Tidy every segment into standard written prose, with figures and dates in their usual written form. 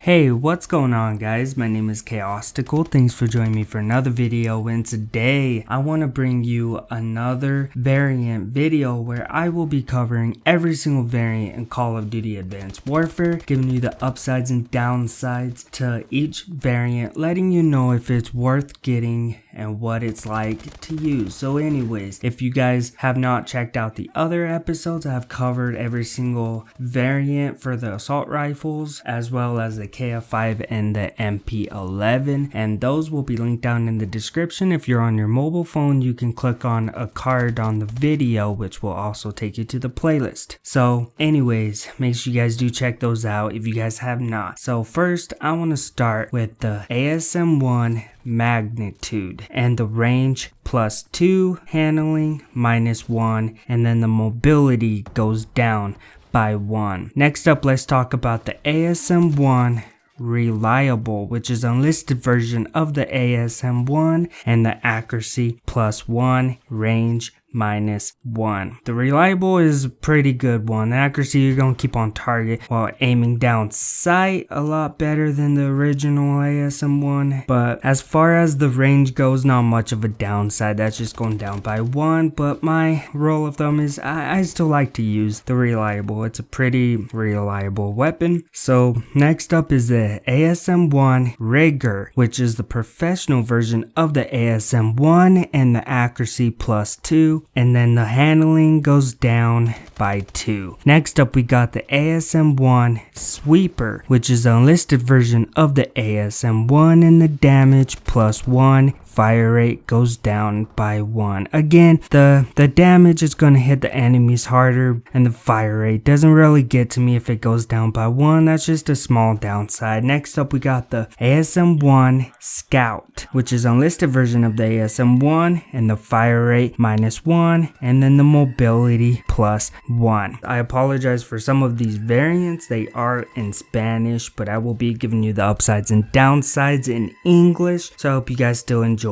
Hey, what's going on guys? My name is KaostiKal. Thanks for joining me for another video, and today I want to bring you another variant video where I will be covering every single variant in Call of Duty Advanced Warfare, giving you the upsides and downsides to each variant, letting you know if it's worth getting and what it's like to use. So anyways, if you guys have not checked out the other episodes, I have covered every single variant for the assault rifles as well as the KF5 and the MP11, and those will be linked down in the description. If you're on your mobile phone, you can click on a card on the video, which will also take you to the playlist. So anyways, make sure you guys do check those out if you guys have not. So first, I want to start with the ASM1 Magnitude and the range +2, handling -1, and then the mobility goes down by 1. Next up, let's talk about the ASM1 Reliable, which is an unlisted version of the ASM1, and the accuracy +1, range -1. The reliable is a pretty good one. The accuracy, you're going to keep on target while aiming down sight, a lot better than the original ASM1. But as far as the range goes, not much of a downside. That's just going down by 1. But my rule of thumb is I still like to use the reliable. It's a pretty reliable weapon. So next up is the ASM1 Rigor, which is the professional version of the ASM1, and the accuracy +2. And then the handling goes down by 2. Next up, we got the ASM1 Sweeper, which is an unlisted version of the ASM1, and the damage +1. Fire rate goes down by 1. Again, the damage is going to hit the enemies harder, and the fire rate doesn't really get to me if it goes down by 1. That's just a small downside. Next up, we got the ASM1 Scout, which is an unlisted version of the ASM1, and the fire rate -1, and then the mobility +1. I apologize for some of these variants. They are in Spanish, but I will be giving you the upsides and downsides in English, so I hope you guys still enjoy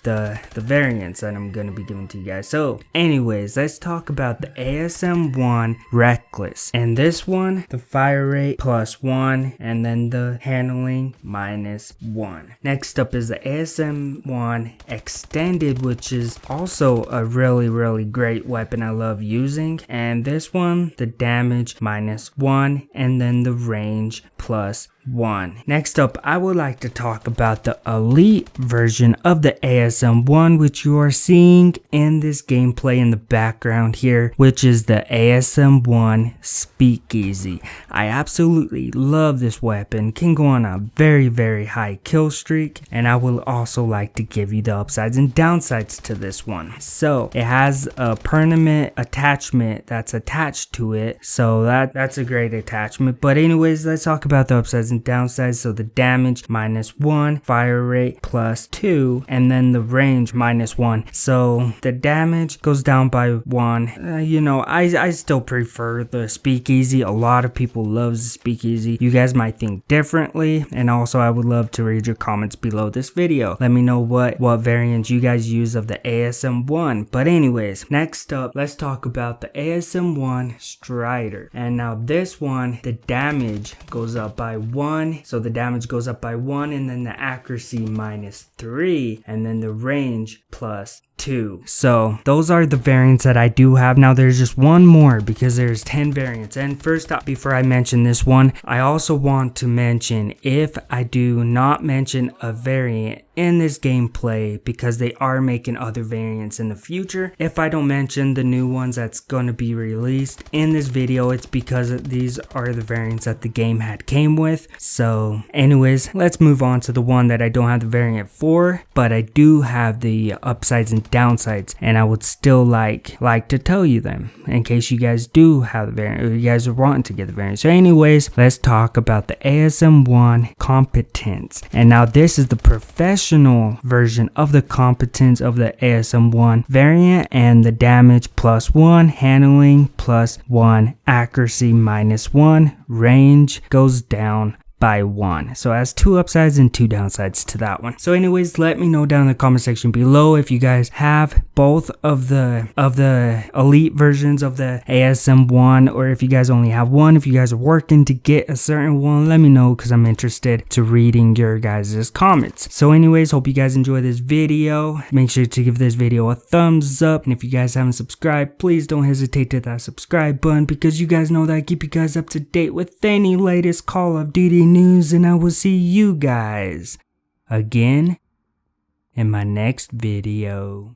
the variants that I'm going to be giving to you guys. So anyways, let's talk about the ASM1 Reckless, and this one, the fire rate +1, and then the handling -1. Next up is the ASM1 Extended, which is also a really great weapon I love using, and this one, the damage -1, and then the range +1. Next up, I would like to talk about the elite version of the ASM1, which you are seeing in this gameplay in the background here, which is the ASM1 Speakeasy. I absolutely love this weapon. Can go on a very high kill streak, and I will also like to give you the upsides and downsides to this one. So it has a permanent attachment that's attached to it, so that's a great attachment. But anyways, let's talk about the upsides and downsides. So the damage -1, fire rate +2, and then the range -1. So the damage goes down by 1. You know, I still prefer the Speakeasy. A lot of people love the Speakeasy. You guys might think differently, and also I would love to read your comments below this video. Let me know what variants you guys use of the ASM1. But anyways, next up, let's talk about the ASM1 Strider. And now this one, the damage goes up by 1, so the damage goes up by 1, and then the accuracy -3, and then the range +2. So those are the variants that I do have. Now there's just one more because there's 10 variants. And first up, before I mention this one, I also want to mention, if I do not mention a variant in this gameplay, because they are making other variants in the future, if I don't mention the new ones that's going to be released in this video, it's because these are the variants that the game had came with. So anyways, let's move on to the one that I don't have the variant for, but I do have the upsides and downsides, and I would still like to tell you them in case you guys do have the variant, or you guys are wanting to get the variant. So anyways, let's talk about the ASM1 Competence. And now this is the professional version of the Competence of the ASM1 variant, and the damage +1, handling +1, accuracy -1, range goes down by 1. So it has 2 upsides and 2 downsides to that one. So anyways, let me know down in the comment section below if you guys have both of the elite versions of the ASM1, or if you guys only have one. If you guys are working to get a certain one, let me know, because I'm interested to reading your guys' comments. So anyways, hope you guys enjoy this video. Make sure to give this video a thumbs up, and if you guys haven't subscribed, please don't hesitate to hit that subscribe button, because you guys know that I keep you guys up to date with any latest Call of Duty news, and I will see you guys again in my next video.